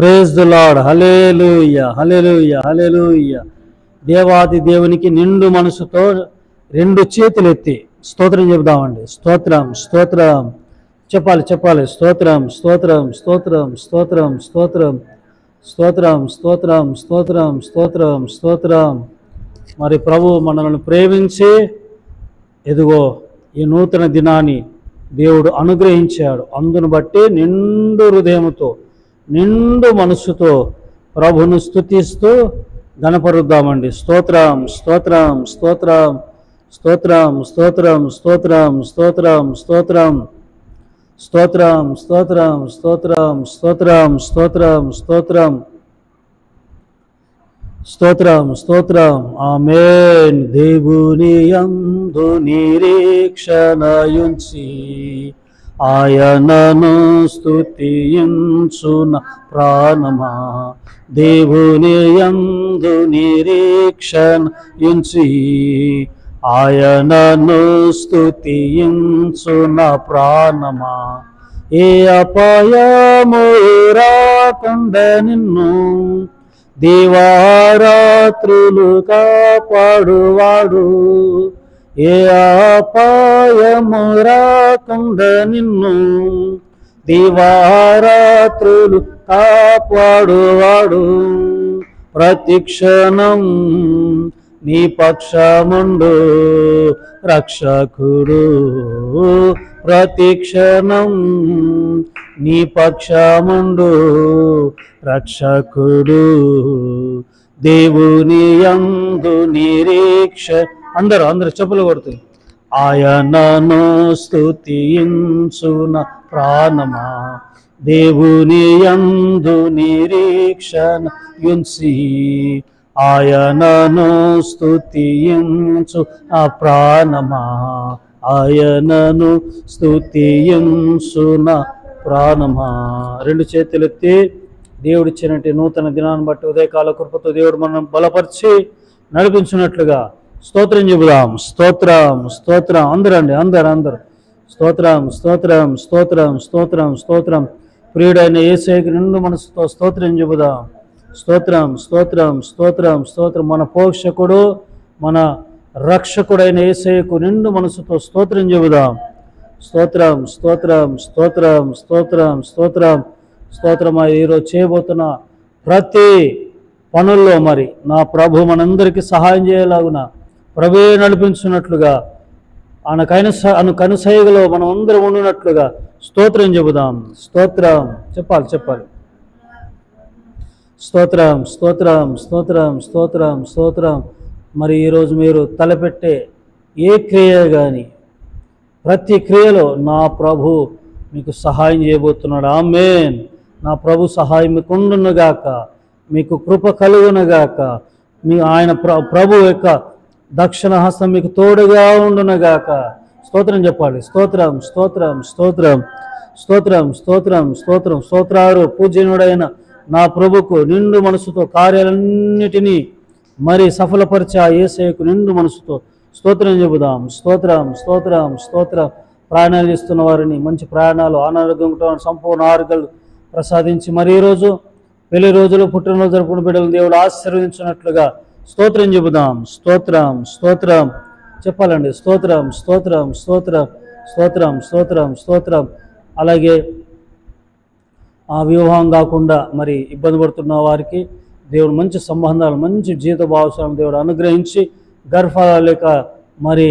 Praise the lord. Hallelujah, hallelujah, hallelujah. దేవాది దేవునికి నిండు మనసుతో రెండు చేతులు ఎత్తి స్తోత్రం చెబుదామండి. స్తోత్రం, స్తోత్రం చెప్పాలి, చెప్పాలి. స్తోత్రం, స్తోత్రం, స్తోత్రం, స్తోత్రం, స్తోత్రం, స్తోత్రం, స్తోత్రం, స్తోత్రం, స్తోత్రం, స్తోత్రం. మరి ప్రభు మనల్ని ప్రేమించి ఎదుగో ఈ నూతన దినాన్ని దేవుడు అనుగ్రహించాడు. అందును బట్టి నిండు హృదయంతో నిండు మనస్సుతో ప్రభును స్తుతిస్తూ గణపరుద్దామండి. స్తోత్రం, స్తోత్రం, స్తోత్రం, స్తోత్రం, స్తోత్రం, స్తోత్రం, స్తోత్రం, స్తోత్రం, స్తోత్రం, స్తోత్రం, స్తోత్రం, స్తోత్రం, స్తోత్రం, స్తోత్రం, స్తోత్రం, స్తోత్రం. ఆమేన్. దేవుని యందు నిరీక్షణయుంచి ఆయనను స్తుతించున ప్రాణమా, దేవుని యందు నిరీక్షణయుంచి ఆయనను స్తుతించున ప్రాణమా, ఏ అపాయము రాకుండా నిన్ను దివారాత్రులు కాపాడువాడు, ఏ అపాయము రాకుండా నిన్ను దివారాత్రులు కాపాడువాడు, ప్రతిక్షణం నీ పక్షముండు రక్షకుడు, ప్రతిక్షణం నీ పక్షముండు రక్షకుడు, దేవుని యందు నిరీక్ష అందరూ చెప్పులు కొడుతుంది. ఆయనను స్తుతించున ప్రాణమా, దేవుని యందు నిరీక్షణ యుంచి ఆయనను స్తుతించు ఆ ప్రాణమా, ఆయనను స్తుతించున ప్రాణమా. రెండు చేతులెత్తి దేవుడిచ్చినట్టు నూతన దినాన్ని బట్టి ఉదయకాల కృపతో దేవుడు మనం బలపరిచి నడిపించినట్లుగా స్తోత్రం చెబుదాం. స్తోత్రం, స్తోత్రం. అందరూ స్తోత్రం, స్తోత్రం, స్తోత్రం, స్తోత్రం, స్తోత్రం. ప్రియుడైన యేసయ్యకు నిండు మనసుతో స్తోత్రం చెబుదాం. స్తోత్రం, స్తోత్రం, స్తోత్రం, స్తోత్రం. మన పోషకుడు మన రక్షకుడైన యేసయ్యకు నిండు మనసుతో స్తోత్రం చెబుదాం. స్తోత్రం, స్తోత్రం, స్తోత్రం, స్తోత్రం, స్తోత్రం, స్తోత్రం. ఈరోజు చేయబోతున్న ప్రతి పనుల్లో మరి నా ప్రభు మనందరికీ సహాయం చేయలాగున ప్రభే నడిపించున్నట్లుగా ఆయన కనుసైగలో మనం అందరం ఉండినట్లుగా స్తోత్రం చెబుదాం. స్తోత్రం చెప్పాలి. స్తోత్రం, స్తోత్రం, స్తోత్రం, స్తోత్రం, స్తోత్రం. మరి ఈరోజు మీరు తలపెట్టే ఏ క్రియ కానీ ప్రతి క్రియలో నా ప్రభు మీకు సహాయం చేయబోతున్నాడు. ఆమేన్. నా ప్రభు సహాయం మీకు ఉండునుగాక, మీకు కృప కలుగునుగాక, మీ ఆయన ప్రభు యొక్క దక్షిణ హస్తం మీకు తోడుగా ఉండునుగాక. స్తోత్రం చెప్పాలి. స్తోత్రం, స్తోత్రం, స్తోత్రం, స్తోత్రం, స్తోత్రం, స్తోత్రం. స్తోత్రాలు పూజ్యనుడైన నా ప్రభుకు నిండు మనసుతో కార్యాలన్నిటినీ మరి సఫలపరిచే ఆ యేసయ్యకు నిండు మనసుతో స్తోత్రం చెబుదాం. స్తోత్రం, స్తోత్రం, స్తోత్రం. ప్రయాణాలు చేస్తున్న వారిని మంచి ప్రయాణాలు, అనారోగ్యంతో సంపూర్ణ ఆరోగ్యాలు ప్రసాదించి మరి ఈరోజు పెళ్లి రోజులు పుట్టినరోజు జరుపుకున్న బిడ్డలు దేవుడు ఆశీర్వదించినట్లుగా స్తోత్రం చెబుదాం. స్తోత్రం, స్తోత్రం చెప్పాలండి. స్తోత్రం, స్తోత్రం, స్తోత్రం, స్తోత్రం, స్తోత్రం, స్తోత్రం. అలాగే ఆ వివాహం కాకుండా మరి ఇబ్బంది పడుతున్న వారికి దేవుడు మంచి సంబంధాలు, మంచి జీవిత భావస్వామి దేవుడు అనుగ్రహించి గర్భాలు లేక మరి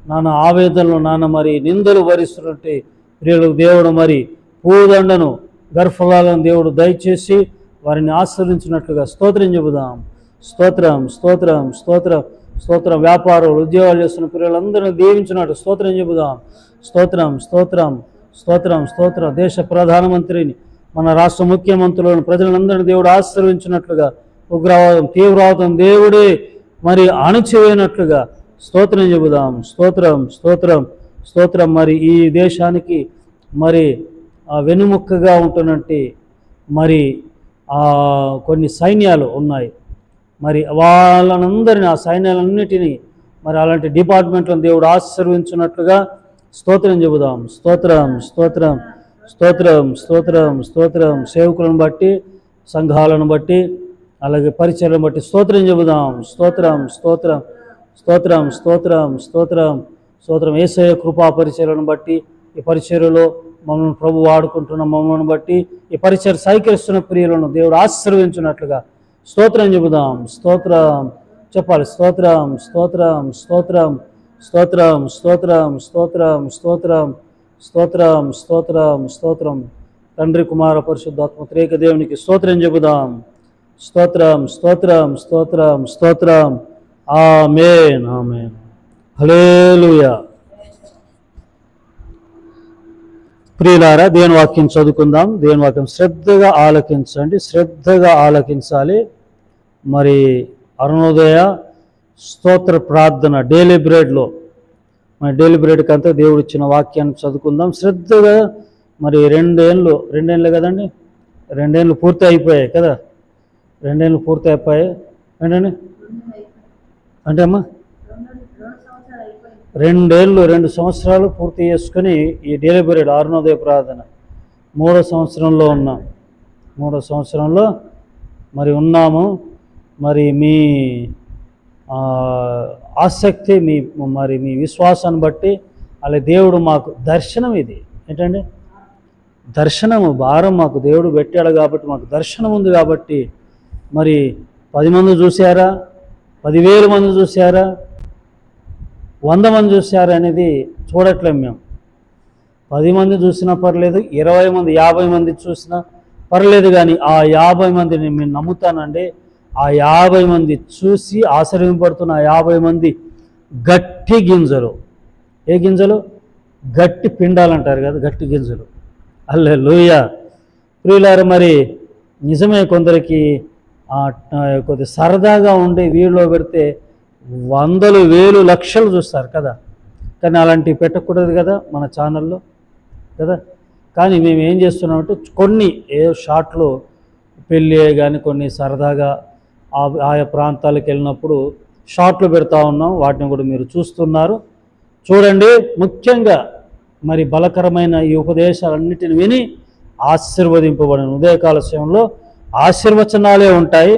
నాన్న ఆవేదనలు మరి నిందలు భరిస్తున్నట్టు ప్రియులకు దేవుడు మరి పూదండను గర్భఫలాలను దేవుడు దయచేసి వారిని ఆశీర్వదించినట్లుగా స్తోత్రం చెబుదాం. స్తోత్రం, స్తోత్రం, స్తోత్రం, స్తోత్రం. వ్యాపారాలు ఉద్యోగాలు చేస్తున్న ప్రియులందరినీ దీవించినట్టు స్తోత్రం చెబుదాం. స్తోత్రం, స్తోత్రం, స్తోత్రం, స్తోత్రం. దేశ ప్రధానమంత్రిని మన రాష్ట్ర ముఖ్యమంత్రులను ప్రజలందరినీ దేవుడు ఆశీర్వదించినట్లుగా ఉగ్రవాదం తీవ్రవాదం దేవుడే మరి అణచివేయనట్లుగా స్తోత్రం చెబుదాం. స్తోత్రం, స్తోత్రం, స్తోత్రం. మరి ఈ దేశానికి మరి వెనుముక్కగా ఉంటున్నట్టు మరి కొన్ని సైన్యాలు ఉన్నాయి. మరి వాళ్ళనందరినీ ఆ సైన్యాలన్నిటినీ మరి అలాంటి డిపార్ట్మెంట్లను దేవుడు ఆశీర్వదించినట్లుగా స్తోత్రం చెబుదాం. స్తోత్రం, స్తోత్రం, స్తోత్రం, స్తోత్రం, స్తోత్రం. సేవకులను బట్టి సంఘాలను బట్టి అలాగే పరిచర్లను బట్టి స్తోత్రం చెబుదాం. స్తోత్రం స్తోత్రం స్తోత్రం స్తోత్రం స్తోత్రం స్తోత్రం. యేసయ్య కృపా పరిచర్లను బట్టి ఈ పరిచర్యలో మమ్మల్ని ప్రభు వాడుకుంటున్న మమ్మల్ని బట్టి ఈ పరిచర్య సహకరిస్తున్న ప్రియులను దేవుడు ఆశీర్వదించినట్లుగా స్తోత్రం చెబుదాం. స్తోత్రం చెప్పాలి. స్తోత్రం స్తోత్రం స్తోత్రం స్తోత్రం స్తోత్రం స్తోత్రం స్తోత్రం స్తోత్రం స్తోత్రం స్తోత్రం. తండ్రి కుమార పరిశుద్ధాత్మ త్రియేక దేవునికి స్తోత్రం చెబుదాం. స్తోత్రం స్తోత్రం స్తోత్రం స్తోత్రం. ఆమేన్ ఆమేన్. హల్లెలూయా. ప్రియులారా, దేవుని వాక్యం చదువుకుందాం. దేవుని వాక్యం శ్రద్ధగా ఆలకించండి, శ్రద్ధగా ఆలకించాలి. మరి అరుణోదయ స్తోత్ర ప్రార్థన డైలీ బ్రెడ్లో మరి డైలీ బ్రెడ్కి అంతా దేవుడు ఇచ్చిన వాక్యాన్ని చదువుకుందాం శ్రద్ధగా. మరి రెండేళ్ళు కదండి, రెండేళ్ళు పూర్తి అయిపోయాయి కదా, రెండేళ్ళు పూర్తి అయిపోయాయి ఏంటండి అంటే అమ్మా 2 సంవత్సరాలు పూర్తి చేసుకొని ఈ డైలీ బ్రెడ్ అరుణోదయ ప్రార్థన 3వ సంవత్సరంలో ఉన్నాం. 3వ సంవత్సరంలో మరి ఉన్నాము. మరి మీ ఆసక్తి, మీ విశ్వాసాన్ని బట్టి అలా దేవుడు మాకు దర్శనం, ఇది ఏంటండి దర్శనము భారం మాకు దేవుడు పెట్టాడు కాబట్టి మాకు దర్శనం ఉంది కాబట్టి మరి 10 మంది చూశారా, 10,000 మంది చూశారా, 100 మంది చూశారా అనేది చూడట్లేం మేము. 10 మంది చూసినా పర్లేదు, 20 మంది 50 మంది చూసినా పర్లేదు, కానీ ఆ 50 మందిని నేను నమ్ముతానండి. ఆ 50 మంది చూసి ఆశ్చర్యపడుతున్న 50 మంది గట్టి గింజలు. ఏ గింజలు? గట్టి పిండాలంటారు కదా, గట్టి గింజలు. హల్లెలూయా. ప్రియులారా, మరి నిజమే కొందరికి కొద్ది సరదాగా ఉండే వీడిలో పెడితే 100,000, 1,000, లక్షలు చూస్తారు కదా, కానీ అలాంటివి పెట్టకూడదు కదా మన ఛానల్లో కదా. కానీ మేము ఏం చేస్తున్నామంటే కొన్ని షార్ట్లు పెళ్ళి కానీ కొన్ని సరదాగా ఆయా ప్రాంతాలకు వెళ్ళినప్పుడు షార్ట్లు పెడతా ఉన్నాం. వాటిని కూడా మీరు చూస్తున్నారు. చూడండి. ముఖ్యంగా మరి బలకరమైన ఈ ఉపదేశాలన్నిటిని విని ఆశీర్వదింపబడిన ఉదయకాల సమయంలో ఆశీర్వచనాలే ఉంటాయి.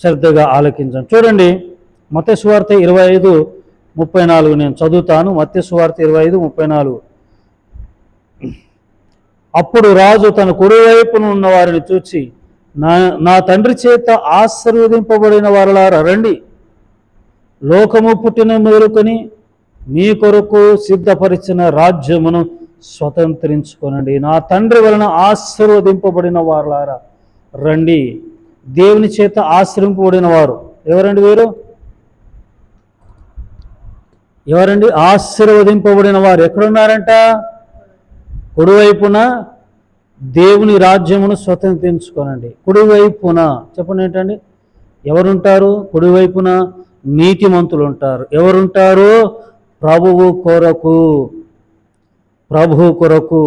శ్రద్ధగా ఆలకించండి. చూడండి, మత్తయి సువార్త 25:34 నేను చదువుతాను. మత్తయి సువార్త 25:34. అప్పుడు రాజు తన కుడివైపున ఉన్న వారిని చూచి, నా తండ్రి చేత ఆశీర్వదింపబడిన వారలారా రండి, లోకము పుట్టిన మొదలుకొని మీ కొరకు సిద్ధపరిచిన రాజ్యమును స్వతంత్రించుకొనండి. నా తండ్రి వలన ఆశీర్వదింపబడిన వారలారా రండి. దేవుని చేత ఆశ్రయింపబడిన వారు ఎవరండి? వీరు ఎవరండి? ఆశీర్వదింపబడిన వారు ఎక్కడున్నారంట? కుడివైపున దేవుని రాజ్యమును స్వతంత్రించుకోనండి. కుడివైపున చెప్పండి ఏంటండి? ఎవరుంటారు కుడివైపున? నీతిమంతులు ఉంటారు. ఎవరుంటారు? ప్రభువు కొరకు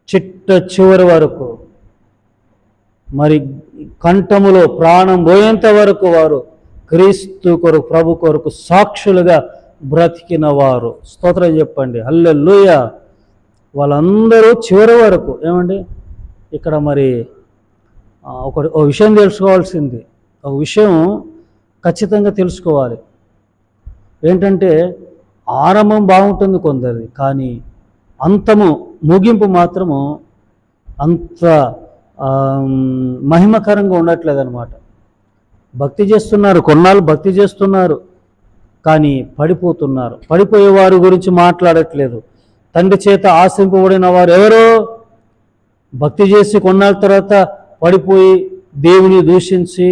చిట్ట చివరి వరకు, మరి కంఠములో ప్రాణం పోయేంత వరకు వారు క్రీస్తు కొరకు, ప్రభు కొరకు సాక్షులుగా బ్రతికిన వారు. స్తోత్రం చెప్పండి. హల్లెలూయా. వాళ్ళందరూ చివరి వరకు ఏమండి? ఇక్కడ మరి ఒక విషయం తెలుసుకోవాల్సింది, ఒక విషయం ఖచ్చితంగా తెలుసుకోవాలి. ఏంటంటే ఆరంభం బాగుంటుంది కొందరిది, కానీ అంతము ముగింపు మాత్రము అంత మహిమకరంగా ఉండట్లేదన్నమాట. భక్తి చేస్తున్నారు, కొన్నాళ్ళు భక్తి చేస్తున్నారు, కానీ పడిపోతున్నారు. పడిపోయే వారి గురించి మాట్లాడట్లేదు. తండ్రి చేత ఆశింపబడిన వారు ఎవరో? భక్తి చేసి కొన్నాళ్ళ తర్వాత పడిపోయి దేవుని దూషించి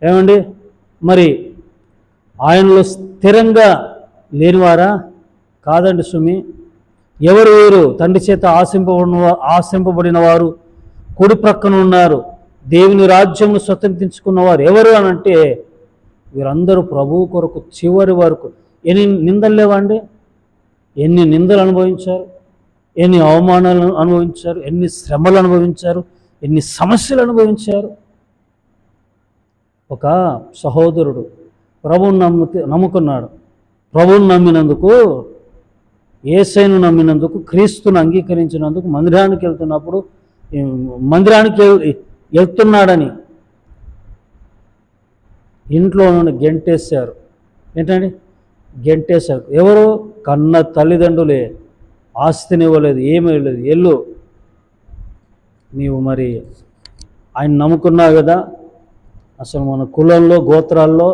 ఏమండి మరి ఆయనలో స్థిరంగా లేనివారా? కాదండి సుమి. ఎవరు వీరు? తండ్రి చేత ఆశింపబడిన వారు, కుడి ప్రక్కన ఉన్నారు, దేవుని రాజ్యమును స్వతంత్రించుకున్నవారు ఎవరు అని అంటే వీరందరూ ప్రభువు కొరకు చివరి వరకు. ఎన్ని నిందలు లేవండి? ఎన్ని నిందలు అనుభవించారు, ఎన్ని అవమానాలు అనుభవించారు, ఎన్ని శ్రమలు అనుభవించారు, ఎన్ని సమస్యలు అనుభవించారు. ఒక సహోదరుడు ప్రభువును నమ్ముకున్నాడు. ప్రభువును నమ్మినందుకు, యేసయ్యను నమ్మినందుకు, క్రీస్తును అంగీకరించినందుకు మందిరానికి వెళ్తున్నప్పుడు, మందిరానికి వెళ్తున్నాడని ఇంట్లో నుండి గెంటేశారు. ఏంటండి? గెంటేశారు. ఎవరు? కన్న తల్లిదండ్రులే. ఆస్తిని ఇవ్వలేదు, ఏమీ ఇవ్వలేదు. ఎల్లు, నీవు మరి ఆయన నమ్ముకున్నావు కదా, అసలు మన కులంలో, గోత్రాల్లో,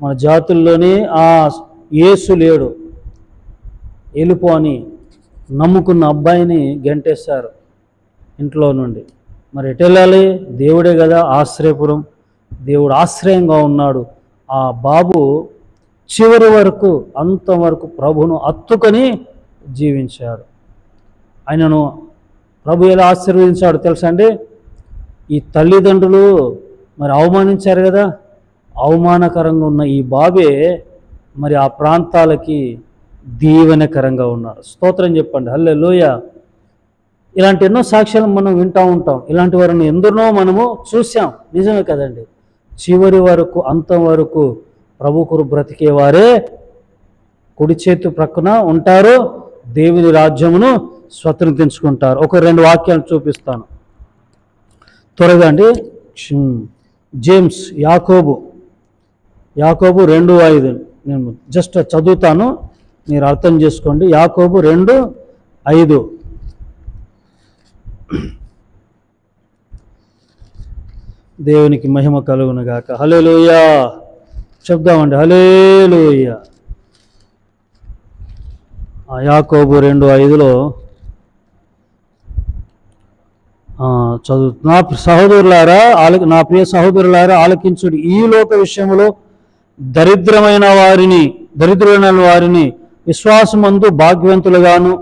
మన జాతుల్లోనే ఆ యేసు లేడు, వెళ్ళిపో అని నమ్ముకున్న అబ్బాయిని గెంటేశారు ఇంట్లో నుండి. మరి ఎటు వెళ్ళాలి? దేవుడే కదా ఆశ్రయపురం, దేవుడు ఆశ్రయంగా ఉన్నాడు. ఆ బాబు చివరి వరకు, అంతవరకు ప్రభువును హత్తుకొని జీవించాడు. ఆయనను ప్రభు ఎలా ఆశీర్వదించాడు తెలుసా అండి? ఈ తల్లిదండ్రులు మరి అవమానించారు కదా, అవమానకరంగా ఉన్న ఈ బాబే మరి ఆ ప్రాంతాలకి దీవెనకరంగా ఉన్నాడు. స్తోత్రం చెప్పండి, హల్లెలూయా. ఇలాంటి ఎన్నో సాక్ష్యాలు మనం వింటూ ఉంటాం. ఇలాంటి వారిని ఎందరినో మనము చూసాం, నిజమే కదండి. చివరి వరకు, అంతం వరకు ప్రభు కొరకు బ్రతికేవారే కుడి చేతి ప్రక్కన ఉంటారు, దేవుని రాజ్యమును స్వతంత్రించుకుంటారు. ఒక 2 వాక్యాలు చూపిస్తాను త్వరగా అండి. జేమ్స్, యాకోబు 2:5 నేను జస్ట్ చదువుతాను, మీరు అర్థం చేసుకోండి. యాకోబు 2:5. దేవునికి మహిమ కలుగును గాక. హల్లెలూయా చెప్దామండి, హల్లెలూయా. యాకోబు 2:5లో చదువు. నా ప్రియ సహోదరులారా ఆలకించుడి. ఈ లోక విషయంలో దరిద్రమైన వారిని విశ్వాసమందు భాగ్యవంతులుగాను,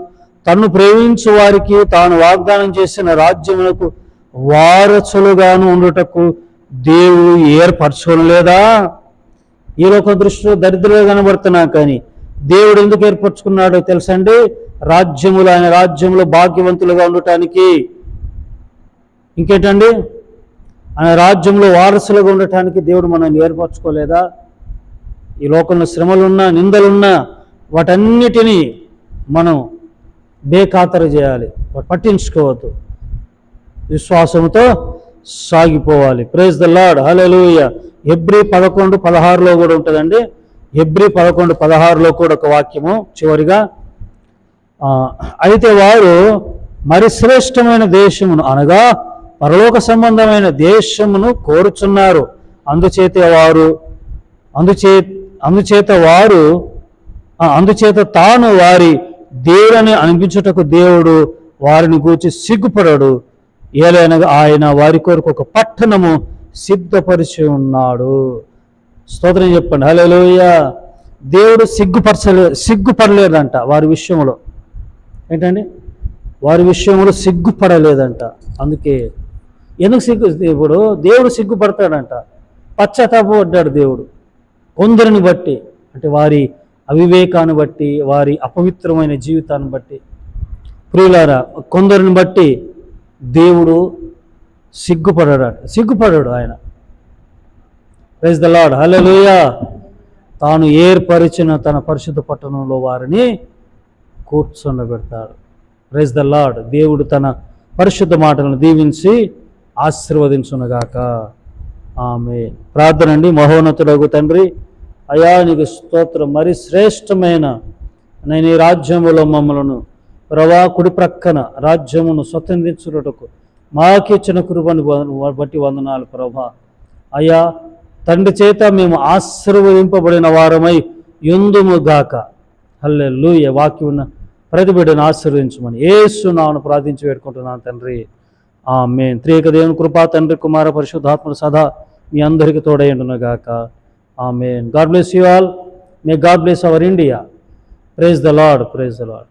తన్ను ప్రేమించు వారికి తాను వాగ్దానం చేసిన రాజ్యమునకు వారసులుగాను ఉండుటకు దేవుడు ఏర్పరచుకోలేదా? ఈ లోక దృష్టిలో దరిద్రులుగా కనబడుతున్నా కానీ దేవుడు ఎందుకు ఏర్పరచుకున్నాడో తెలుసండి? ఆయన రాజ్యములో భాగ్యవంతులుగా ఉండటానికి. ఇంకేంటండి? ఆయన రాజ్యంలో వారసులుగా ఉండటానికి దేవుడు మనల్ని ఏర్పరచుకోలేదా? ఈ లోకంలో శ్రమలున్నా, నిందలున్నా వాటన్నిటినీ మనం బేఖాతరు చేయాలి, పట్టించుకోవద్దు, విశ్వాసంతో సాగిపోవాలి. Praise the lord, hallelujah. Hebrews 11:16లో కూడా ఉంటుందండి. హెబ్రీ 11:16లో కూడా ఒక వాక్యము చివరిగా, అయితే వారు మరి శ్రేష్టమైన దేశమును అనగా పరలోక సంబంధమైన దేశమును కోరుచున్నారు. అందుచేత తాను వారి దేవుని అనిపించుటకు దేవుడు వారిని గూర్చి సిగ్గుపడడు. ఏలైనగా ఆయన వారి కొరకు ఒక పట్టణము సిద్ధపరిచి ఉన్నాడు. స్తోత్రం చెప్పండి, హల్లెలూయా. దేవుడు సిగ్గుపడలేదంట వారి విషయంలో. ఏంటండి? వారి విషయంలో సిగ్గుపడలేదంట. అందుకే ఎందుకు ఇప్పుడు దేవుడు సిగ్గుపడతాడంట? పశ్చాత్తాపడ్డాడు దేవుడు కొందరిని బట్టి, అంటే వారి అవివేకాన్ని బట్టి, వారి అపవిత్రమైన జీవితాన్ని బట్టి. ప్రియులారా, కొందరిని బట్టి దేవుడు సిగ్గుపడాడు ఆయన. ప్రైజ్ ద లార్డ్, హల్లెలూయా. తాను ఏర్పరిచిన తన పరిశుద్ధ పట్టణంలో వారిని కూర్చొనబెడతాడు. Praise the lord. దేవుడు తన పరిశుద్ధ మాటలను దీవించి ఆశీర్వదించునుగాక. ఆమేన్. ప్రార్థన అండి. మహోన్నతుడగు తండ్రి, అయా నీకు స్తోత్రం. మరి శ్రేష్టమైన నేను ఈ రాజ్యములో మమ్మలను ప్రభా కుడి ప్రక్కన రాజ్యమును స్వతంత్రించుటకు మాకిచ్చిన కృపను బట్టి వందనాలు ప్రభా. అయ్యా తండ్రి చేత మేము ఆశీర్వదింపబడిన వారమై యుందుముగాక. హల్లెలూయా. వాక్యం ప్రతి బిడ్డను ఆశీర్వదించమని యేసు నామమున ప్రార్థించి వేడుకుంటున్నాను తండ్రి. ఆమేన్. త్రియేక దేవుని కృపా, తండ్రి, కుమార, పరిశుద్ధాత్మ సదా మీ అందరికీ తోడైండునుగాక. Amen. God bless you all. May God bless our India. Praise the lord. Praise the lord.